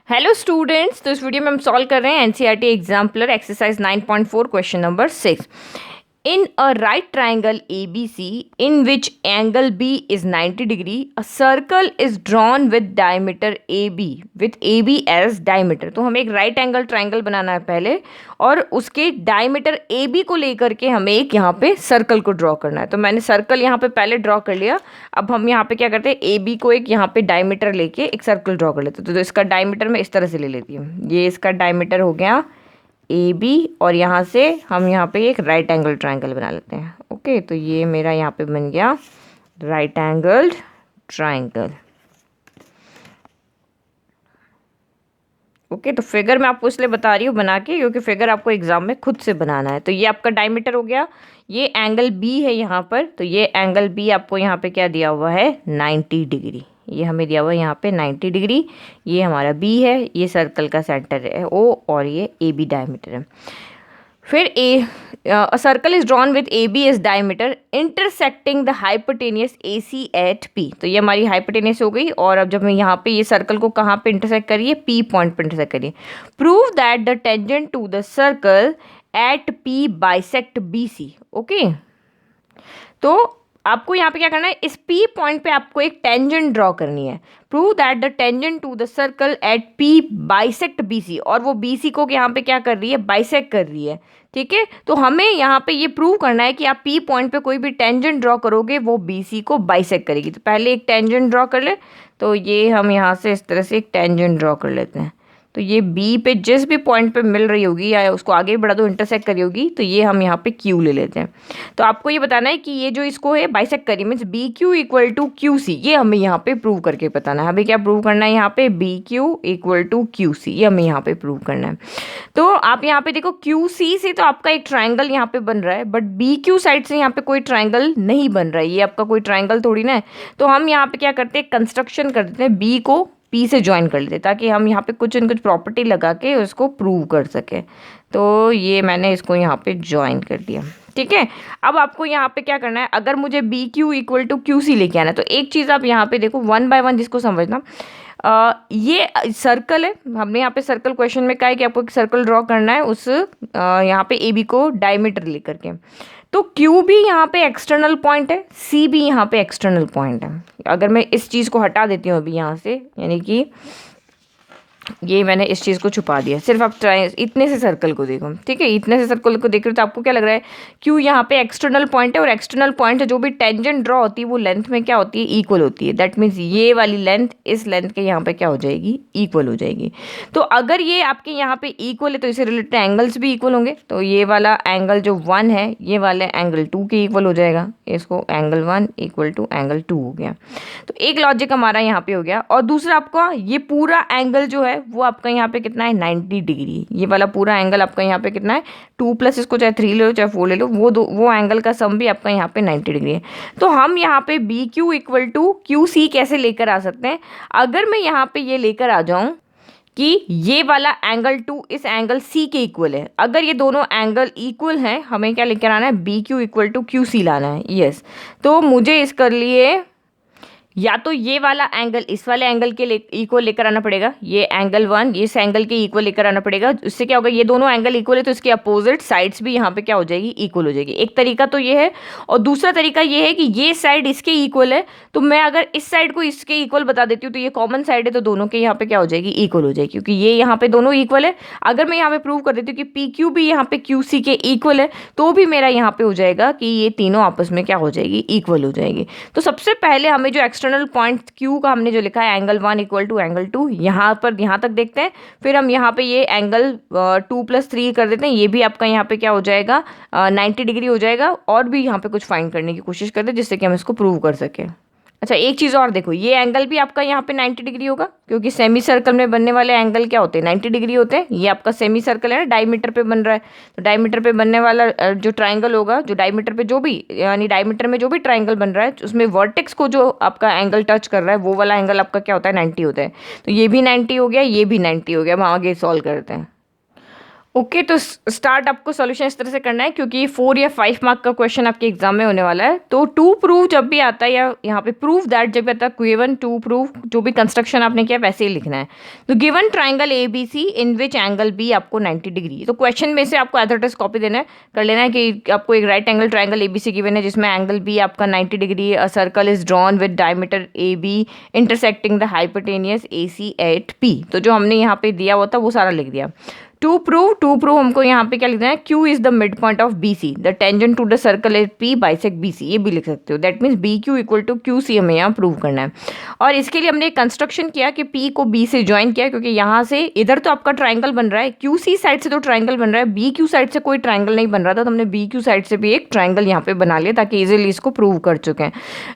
Hello students. तो इस video में हम सॉल्व कर रहे हैं NCERT exemplar exercise 9.4 question number 6। In a right triangle ABC in which angle B is 90 degree, a circle is drawn with diameter AB with AB as diameter। तो हमें एक राइट एंगल ट्राइंगल बनाना है पहले, और उसके डायमीटर AB को लेकर के हमें एक यहाँ पे सर्कल को ड्रॉ करना है। तो मैंने सर्कल यहाँ पे पहले ड्रॉ कर लिया। अब हम यहाँ पे क्या करते हैं, AB को एक यहाँ पे डायमीटर लेके एक सर्कल ड्रॉ कर लेते हैं। तो इसका डायमीटर मैं इस तरह से ले लेती हूँ, ये इसका डायमीटर हो गया AB, और यहाँ से हम यहाँ पे एक राइट एंगल ट्राइंगल बना लेते हैं। ओके, तो ये मेरा यहाँ पे बन गया राइट एंगल्ड ट्राइंगल। ओके, तो फिगर मैं आपको इसलिए बता रही हूँ बना के, क्योंकि फिगर आपको एग्जाम में खुद से बनाना है। तो ये आपका डायमीटर हो गया, ये एंगल बी है यहाँ पर। तो ये एंगल बी आपको यहाँ पे क्या दिया हुआ है, 90 डिग्री। ये हमें दिया हुआ है यहाँ पे 90 डिग्री। ये हमारा बी है, ये सर्कल का सेंटर है ओ, और ये ए बी डायमीटर है। फिर a circle is drawn with AB as diameter intersecting the hypotenuse AC at P। तो ये हमारी हाइपोटेनियस हो गई। और अब जब मैं यहाँ पे ये सर्कल को कहाँ पे इंटरसेक्ट करिए, P पॉइंट पे इंटरसेक्ट करिए। Prove that the tangent to the circle at P bisect BC। Okay, तो आपको यहाँ पे क्या करना है, इस P पॉइंट पे आपको एक टेंजेंट ड्रॉ करनी है। Prove that the tangent to the circle at P bisect BC, और वो BC को यहाँ पे क्या कर रही है, बाइसेक्ट कर रही है। ठीक है, तो हमें यहाँ पे ये प्रूव करना है कि आप P पॉइंट पे कोई भी टेंजेंट ड्रॉ करोगे वो BC को बाइसेक्ट करेगी। तो पहले एक टेंजेंट ड्रॉ कर ले। तो ये हम यहाँ से इस तरह से एक टेंजेंट ड्रॉ कर लेते हैं। तो ये बी पे जिस भी पॉइंट पे मिल रही होगी या उसको आगे बढ़ा दो, इंटरसेक्ट करी होगी, तो ये हम यहाँ पे क्यू ले लेते हैं। तो आपको ये बताना है कि ये जो इसको है बाइसेक्ट करी means B Q equal to Q C. ये हमें यहाँ पे प्रूव करके बताना है। हमें क्या प्रूव करना है, यहाँ पे B Q equal to Q C, ये हमें यहाँ पे प्रूव करना है। तो आप यहाँ पे देखो क्यू सी से तो आपका एक ट्राइंगल यहाँ पे बन रहा है, बट बी क्यू साइड से यहाँ पे कोई ट्राइंगल नहीं बन रहा है। ये आपका कोई ट्राइंगल थोड़ी ना है। तो हम यहाँ पे क्या करते हैं, कंस्ट्रक्शन कर देते हैं, बी को P से ज्वाइन कर लेते, ताकि हम यहाँ पे कुछ न कुछ प्रॉपर्टी लगा के उसको प्रूव कर सके। तो ये मैंने इसको यहाँ पे ज्वाइन कर दिया। ठीक है, अब आपको यहाँ पे क्या करना है, अगर मुझे B Q equal to Q C लेके आना है, तो एक चीज़ आप यहाँ पे देखो, वन बाय वन जिसको समझना। ये सर्कल है, हमने यहाँ पे सर्कल क्वेश्चन में कहा है कि आपको एक सर्कल ड्रॉ करना है उस यहाँ पे ए बी को डायमीटर लेकर के। तो Q भी यहाँ पे एक्सटर्नल पॉइंट है, C भी यहाँ पे एक्सटर्नल पॉइंट है। अगर मैं इस चीज़ को हटा देती हूँ अभी यहाँ से, यानी कि ये मैंने इस चीज़ को छुपा दिया, सिर्फ आप ट्राई इतने से सर्कल को देखो। ठीक है, इतने से सर्कल को देख रहे हो तो आपको क्या लग रहा है, क्यों यहाँ पे एक्सटर्नल पॉइंट है, और एक्सटर्नल पॉइंट है जो भी टेंजेंट ड्रॉ होती है वो लेंथ में क्या होती है, इक्वल होती है। दैट मीन्स ये वाली लेंथ इस लेंथ के यहाँ पे क्या हो जाएगी, इक्वल हो जाएगी। तो अगर ये आपके यहाँ पे इक्वल है तो इसे रिलेटेड एंगल्स भी इक्वल होंगे। तो ये वाला एंगल जो 1 है ये वाले एंगल 2 के इक्वल हो जाएगा। इसको एंगल 1 इक्वल टू एंगल 2 हो गया। तो एक लॉजिक हमारा यहाँ पे हो गया। और दूसरा आपका ये पूरा एंगल जो है वो आपका यहाँ पे कितना है, 90 डिग्री। ये वाला पूरा एंगल आपका यहाँ पे कितना है, 2 प्लस इसको चाहे 3 ले लो चाहे 4 ले लो, वो एंगल का सम भी आपका यहाँ पे 90 डिग्री है। तो हम यहाँ पे B Q equal to Q C कैसे लेकर आ सकते हैं, अगर मैं यहाँ पे ये लेकर आ जाऊँ कि ये वाला एंगल 2 इस एंगल C के इक्वल है। अगर ये दोनों एंगल इक्वल हैं, हमें क्या लेकर आना है, B Q equal to Q C लाना है। यस, तो मुझे इसके लिए या तो ये वाला एंगल इस वाले एंगल के इक्वल लेकर आना पड़ेगा, ये एंगल 1 इस एंगल के इक्वल लेकर आना पड़ेगा। उससे क्या होगा, ये दोनों एंगल इक्वल है तो इसके अपोजिट साइड्स भी यहाँ पे क्या हो जाएगी, इक्वल हो जाएगी। एक तरीका तो ये है, और दूसरा तरीका ये है कि ये साइड इसके इक्वल है, तो मैं अगर इस साइड को इसके इक्वल बता देती हूँ तो ये कॉमन साइड है, तो दोनों के यहाँ पे क्या हो जाएगी, इक्वल हो जाएगी, क्योंकि ये यहाँ पे दोनों इक्वल है। अगर मैं यहाँ पे प्रूव कर देती हूँ कि पी क्यू भी यहाँ पे क्यू सी के इक्वल है, तो भी मेरा यहाँ पे हो जाएगा कि ये तीनों आपस में क्या हो जाएगी, इक्वल हो जाएगी। तो सबसे पहले हमें जो एक्सटर्नल पॉइंट क्यू का हमने जो लिखा है एंगल 1 इक्वल टू एंगल 2, यहाँ पर यहाँ तक देखते हैं। फिर हम यहाँ पे ये एंगल 2 प्लस 3 कर देते हैं, ये भी आपका यहाँ पे क्या हो जाएगा, 90 डिग्री हो जाएगा। और भी यहाँ पे कुछ फाइंड करने की कोशिश करते हैं जिससे कि हम इसको प्रूव कर सकें। अच्छा, एक चीज़ और देखो, ये एंगल भी आपका यहाँ पे 90 डिग्री होगा, क्योंकि सेमी सर्कल में बनने वाले एंगल क्या होते हैं, 90 डिग्री होते हैं। ये आपका सेमी सर्कल है ना, डायमीटर पे बन रहा है, तो डायमीटर पे बनने वाला जो ट्राइंगल होगा, जो डायमीटर पे जो भी यानी डायमीटर में जो भी ट्राइंगल बन रहा है उसमें वर्टेक्स को जो आपका एंगल टच कर रहा है वो वाला एंगल आपका क्या होता है, 90 होता है। तो ये भी 90 हो गया, ये भी 90 हो गया। हम आगे सॉल्व करते हैं। ओके तो स्टार्ट आपको सॉल्यूशन इस तरह से करना है, क्योंकि ये 4 या 5 मार्क का क्वेश्चन आपके एग्जाम में होने वाला है। तो टू प्रूव जब भी आता है या यहाँ पे प्रूव दैट जब भी आता है, गिवन टू प्रूव जो भी कंस्ट्रक्शन आपने किया वैसे ही लिखना है। तो given triangle A B C in which angle B आपको 90 डिग्री, तो क्वेश्चन में से आपको एथोटिस कॉपी देना है, कर लेना है कि आपको एक right angle triangle A B C given है जिसमें एंगल बी आपका 90 degree, a circle is drawn with diameter A B intersecting the hypotenuse A C at P. तो जो हमने यहाँ पे दिया हुआ था वो सारा लिख दिया। टू प्रूव हमको यहाँ पे क्या लिखना है, Q is the mid point of B C, the tangent to the circle is P bisect B C, ये भी लिख सकते हो। That means B Q equal to Q C हमें यहाँ प्रूव करना है। और इसके लिए हमने एक कंस्ट्रक्शन किया कि P को B से ज्वाइन किया, क्योंकि यहाँ से इधर तो आपका ट्राइंगल बन रहा है, QC साइड से तो ट्राइंगल बन रहा है, BQ साइड से कोई ट्राइंगल नहीं बन रहा था, तो हमने BQ साइड से भी एक ट्राइंगल यहाँ पे बना लिया ताकि इजीली इसको प्रूव कर चुके हैं।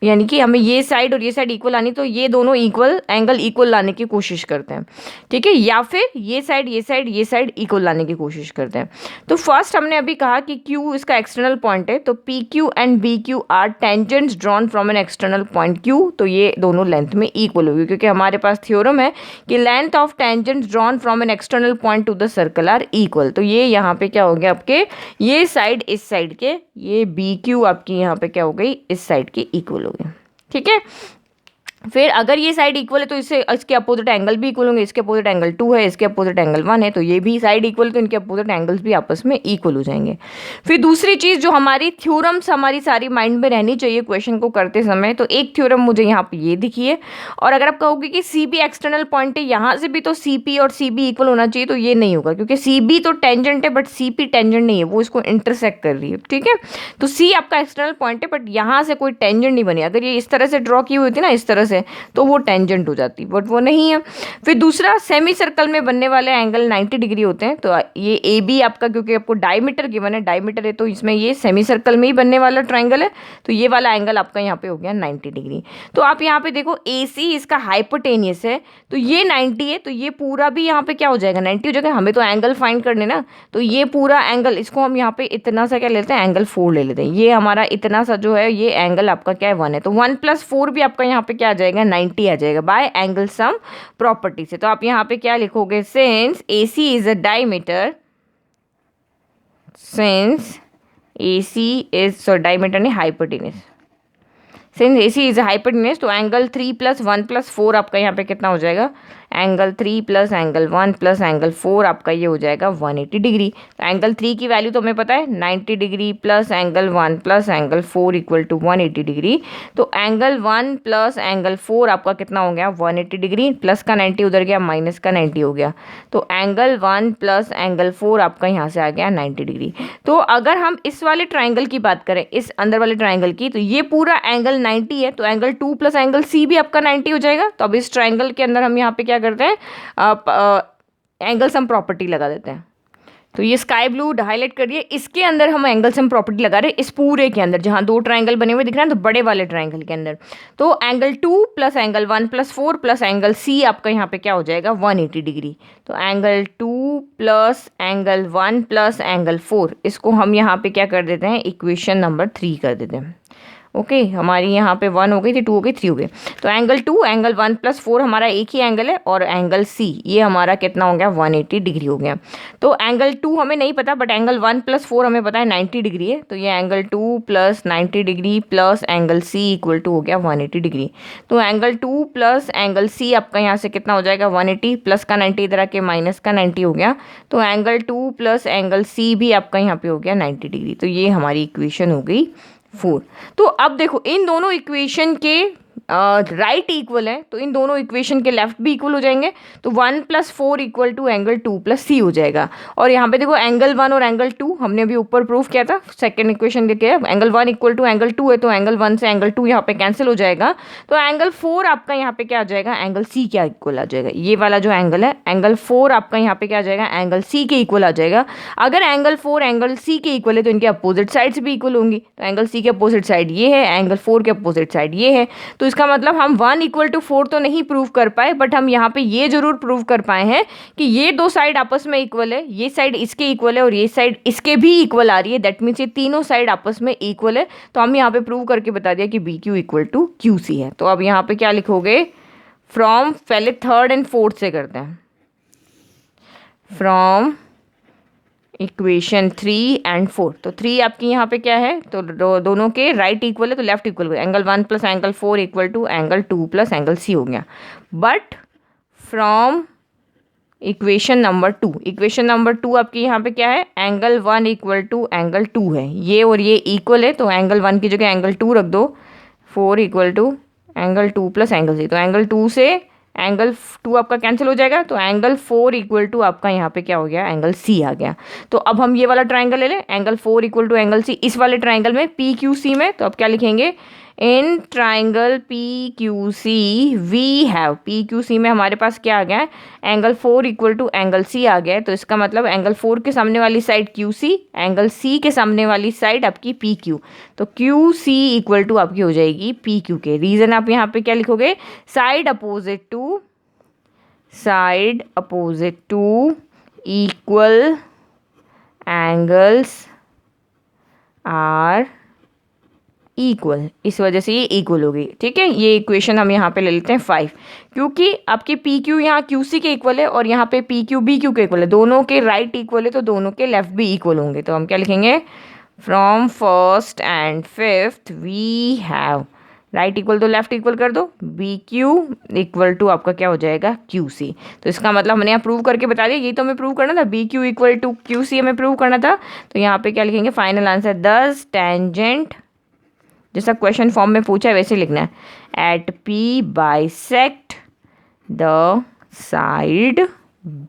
यानी कि हमें ये साइड और ये साइड इक्वल आनी, तो ये दोनों इक्वल एंगल इक्वल लाने की कोशिश करते हैं, ठीक है, या फिर ये साइड इक्वल लाने की कोशिश करते हैं। तो फर्स्ट हमने अभी कहा कि Q इसका एक्सटर्नल पॉइंट है, तो PQ and BQ are tangents drawn from an external point Q, तो ये दोनों लेंथ में इक्वल होगी, क्योंकि हमारे पास थ्योरम है कि length of tangents drawn from an external point to the circle are equal. तो ये यहाँ पे क्या हो गया आपके, ये साइड इस साइड के, ये BQ आपकी यहाँ पे क्या हो गई, इस साइड के इक्वल हो गया, ठीक है। फिर अगर ये साइड इक्वल है तो इससे इसके अपोजिट एंगल भी इक्वल होंगे, इसके अपोजिट एंगल 2 है, इसके अपोजिट एंगल 1 है, तो ये भी साइड इक्वल है, तो इनके अपोजिट एंगल्स भी आपस में इक्वल हो जाएंगे। फिर दूसरी चीज़ जो हमारी थ्योरम्स हमारी सारी माइंड में रहनी चाहिए क्वेश्चन को करते समय, तो एक थ्योरम मुझे यहाँ पे ये दिखी है, और अगर आप कहोगे कि सी बी एक्सटर्नल पॉइंट है, यहाँ से भी तो सी पी और सी बी इक्वल होना चाहिए, तो ये नहीं होगा, क्योंकि सी बी तो टेंजेंट है बट सी पी टेंजेंट नहीं है, वो इसको इंटरसेक्ट कर रही है, ठीक है। तो सी आपका एक्सटर्नल पॉइंट है बट यहाँ से कोई टेंजेंट नहीं बनी, अगर ये इस तरह से ड्रॉ की हुई होती ना इस तरह से, तो वो टेंजेंट हो जाती, बट वो नहीं है। फिर दूसरा, सेमी सर्कल में बनने वाले एंगल 90 डिग्री होते हैं, तो ये ए बी आपका, क्योंकि आपको डायमीटर गिवन है, डायमीटर है तो इसमें ये सेमी सर्कल में ही बनने वाला ट्राइंगल है, तो ये वाला एंगल आपका यहाँ पे हो गया 90 डिग्री। तो आप यहाँ पे देखो ए सी इसका हाइपोटेनियस है, तो ये 90 है, तो ये पूरा भी यहाँ पे क्या हो जाएगा, 90 हो जाएगा। हमें तो एंगल फाइंड करने ना, तो ये पूरा एंगल, इसको हम यहाँ पे इतना सा क्या लेते हैं, एंगल 4 ले लेते हैं। ये हमारा इतना सा जो है ये एंगल आपका क्या है, 1 है, तो 1 + 4 भी आपका यहाँ पे क्या आ जाएगा, 90 आ जाएगा बाय एंगल सम प्रॉपर्टी से। तो आप यहाँ पे क्या लिखोगे, since AC is a diameter, since AC is diameter नहीं hypotenuse, since AC is hypotenuse, तो एंगल 3 + 1 + 4 आपका यहाँ पे कितना हो जाएगा, एंगल 3 + एंगल 1 + एंगल 4 आपका ये हो जाएगा 180 डिग्री। तो एंगल 3 की वैल्यू तो हमें पता है 90 डिग्री + एंगल 1 + एंगल 4 = 180 डिग्री। तो एंगल 1 + एंगल 4 आपका कितना हो गया, 180 डिग्री, प्लस का 90 उधर गया, माइनस का 90 हो गया, तो एंगल 1 + एंगल 4 आपका यहाँ से आ गया 90 डिग्री। तो अगर हम इस वाले ट्राइंगल की बात करें, इस अंदर वाले ट्राइंगल की, तो ये पूरा एंगल 90 है, तो एंगल 2 + एंगल C भी आपका 90 हो जाएगा। तो अब इस ट्राइंगल के अंदर हम यहाँ पे क्या करते हैं, एंगल सम प्रॉपर्टी लगा देते हैं। तो ये स्काई ब्लू हाईलाइट करिए, इसके अंदर हम एंगल सम प्रॉपर्टी लगा रहे हैं, इस पूरे के अंदर जहाँ 2 ट्राइंगल बने हुए दिख रहे हैं, तो बड़े वाले ट्राइंगल के अंदर। तो एंगल 2 + एंगल 1 + 4 + एंगल C आपका यहाँ पे क्या हो जाएगा, 180 डिग्री। तो एंगल 2 + एंगल 1 + एंगल 4, इसको हम यहाँ पे क्या कर देते हैं, इक्वेशन नंबर 3 कर देते हैं। ओके हमारी यहाँ पे 1 हो गई थी, 2 हो गई, 3 हो गई। तो एंगल 2 एंगल 1 + 4 हमारा एक ही एंगल है, और एंगल C ये हमारा कितना हो गया, 180 डिग्री हो गया। तो एंगल 2 हमें नहीं पता, बट एंगल 1 + 4 हमें पता है 90 डिग्री है, तो ये एंगल 2 + 90 डिग्री + एंगल C = हो गया 180 डिग्री। तो एंगल 2 + एंगल C आपका यहाँ से कितना हो जाएगा, 180, प्लस का 90 इधर आके माइनस का 90 हो गया, तो एंगल 2 + एंगल C भी आपका यहाँ पे हो गया 90 डिग्री। तो ये हमारी इक्वेशन हो गई 4। तो अब देखो इन दोनों इक्वेशन के राइट इक्वल है, तो इन दोनों इक्वेशन के लेफ्ट भी इक्वल हो जाएंगे, तो 1 + 4 = एंगल 2 + C हो जाएगा। और यहाँ पे देखो एंगल 1 और एंगल 2 हमने अभी ऊपर प्रूफ किया था, सेकंड इक्वेशन देखे, एंगल 1 = एंगल 2 है, तो एंगल 1 से एंगल 2 यहाँ पे कैंसिल हो जाएगा, तो एंगल 4 आपका यहाँ पे क्या आ जाएगा, एंगल C क्या इक्वल आ जाएगा, ये वाला जो एंगल है एंगल 4 आपका यहाँ पे क्या आ जाएगा, एंगल C के इक्वल आ जाएगा। अगर एंगल 4 एंगल C के इक्वल है तो इनके अपोजिट साइड्स भी इक्वल होंगी, तो एंगल C के अपोजिट साइड ये है, एंगल 4 के अपोजिट साइड ये है, तो इसका मतलब हम 1 = 4 तो नहीं प्रूव कर पाए, बट हम यहाँ पे ये जरूर प्रूव कर पाए हैं कि ये दो साइड आपस में इक्वल है, ये साइड इसके इक्वल है और ये साइड इसके भी इक्वल आ रही है, दैट मीन्स ये तीनों साइड आपस में इक्वल है। तो हम यहाँ पे प्रूव करके बता दिया कि BQ = QC है। तो अब यहाँ पे क्या लिखोगे, फ्रॉम, पहले 3rd and 4th से करते हैं, फ्रॉम इक्वेशन 3 एंड 4। तो 3 आपकी यहाँ पे क्या है, तो दोनों के राइट इक्वल है तो लेफ्ट इक्वल हो, angle 1 plus angle 4 equal to angle 2 plus angle C हो गया। But from equation number 2, equation number 2 आपकी यहाँ पे क्या है, एंगल 1 इक्वल टू एंगल 2 है, ये और ये इक्वल है तो एंगल 1 की जगह एंगल 2 रख दो, 4 equal to angle 2 plus angle C. तो एंगल 2 से एंगल 2 आपका कैंसिल हो जाएगा, तो एंगल 4 इक्वल टू आपका यहाँ पे क्या हो गया, एंगल सी आ गया। तो अब हम ये वाला ट्राइंगल ले लें, angle 4 equal to angle C, इस वाले ट्राइंगल में पी क्यू सी में, तो अब क्या लिखेंगे, in triangle P Q C we have, P Q C में हमारे पास क्या आ गया है, angle 4 equal to angle C आ गया है। तो इसका मतलब एंगल 4 के सामने वाली side Q C, angle C के सामने वाली साइड आपकी पी क्यू, तो क्यू सी इक्वल टू आपकी हो जाएगी पी क्यू के। रीजन आप यहाँ पे क्या लिखोगे, side opposite to equal angles are equal, इस वजह से ये इक्वल हो गई। ठीक है, ये इक्वेशन हम यहाँ पे ले लेते हैं 5, क्योंकि आपकी पी क्यू यहाँ क्यू सी के इक्वल है और यहाँ पे पी क्यू बी क्यू के इक्वल है, दोनों के राइट इक्वल है तो दोनों के लेफ्ट भी इक्वल होंगे। तो हम क्या लिखेंगे, from first and fifth we have, right equal तो लेफ्ट इक्वल कर दो, बी क्यू इक्वल टू आपका क्या हो जाएगा, क्यू सी। तो इसका मतलब हमने यहाँ प्रूव करके बता दिया, ये तो हमें प्रूव करना था, B Q equal to Q C हमें प्रूव करना था। तो यहाँ पे क्या लिखेंगे, फाइनल आंसर, दस टेंजेंट, जैसा क्वेश्चन फॉर्म में पूछा है वैसे लिखना है, at P bisect the side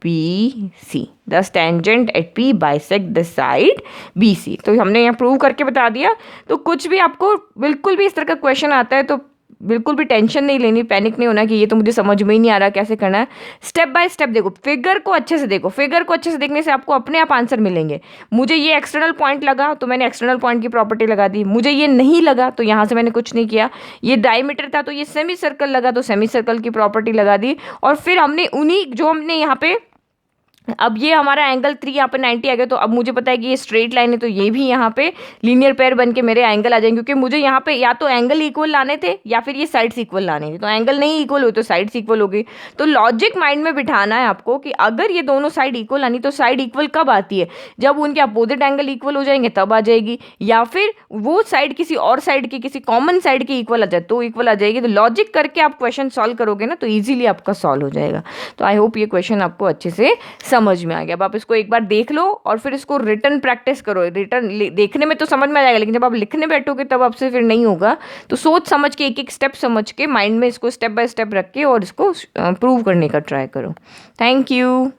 B C, the tangent at P bisect the side B C. तो हमने यहाँ प्रूव करके बता दिया। तो कुछ भी आपको बिल्कुल भी इस तरह का क्वेश्चन आता है तो बिल्कुल भी टेंशन नहीं लेनी, पैनिक नहीं होना कि ये तो मुझे समझ में ही नहीं आ रहा कैसे करना है। स्टेप बाय स्टेप देखो, फिगर को अच्छे से देखो, फिगर को अच्छे से देखने से आपको अपने आप आंसर मिलेंगे। मुझे ये एक्सटर्नल पॉइंट लगा तो मैंने एक्सटर्नल पॉइंट की प्रॉपर्टी लगा दी, मुझे ये नहीं लगा तो यहाँ से मैंने कुछ नहीं किया, ये डायमीटर था तो ये सेमी सर्कल लगा तो सेमी सर्कल की प्रॉपर्टी लगा दी, और फिर हमने उन्हीं जो हमने यहाँ पे, अब ये हमारा एंगल 3 यहाँ पे 90 आ गया, तो अब मुझे पता है कि ये स्ट्रेट लाइन है तो ये भी यहाँ पे लीनियर पेयर बन के मेरे एंगल आ जाएंगे, क्योंकि मुझे यहाँ पे या तो एंगल इक्वल लाने थे या फिर ये साइड्स इक्वल लाने थे। तो एंगल नहीं इक्वल हुई तो साइड्स इक्वल हो गई। तो लॉजिक माइंड में बिठाना है आपको कि अगर ये दोनों साइड इक्वल आनी तो साइड इक्वल कब आती है, जब उनके अपोजिट एंगल इक्वल हो जाएंगे तब आ जाएगी, या फिर वो साइड किसी और साइड की, किसी कॉमन साइड की इक्वल आ जाए तो इक्वल आ जाएगी। तो लॉजिक करके आप क्वेश्चन सॉल्व करोगे ना तो ईजिली आपका सॉल्व हो जाएगा। तो आई होप ये क्वेश्चन आपको अच्छे से समझ में आ गया। अब आप इसको एक बार देख लो और फिर इसको रिटर्न प्रैक्टिस करो। रिटर्न देखने में तो समझ में आ जाएगा, लेकिन जब आप लिखने बैठोगे तब आपसे फिर नहीं होगा। तो सोच समझ के, एक एक स्टेप समझ के माइंड में इसको स्टेप बाय स्टेप रख के और इसको प्रूव करने का ट्राई करो। Thank you.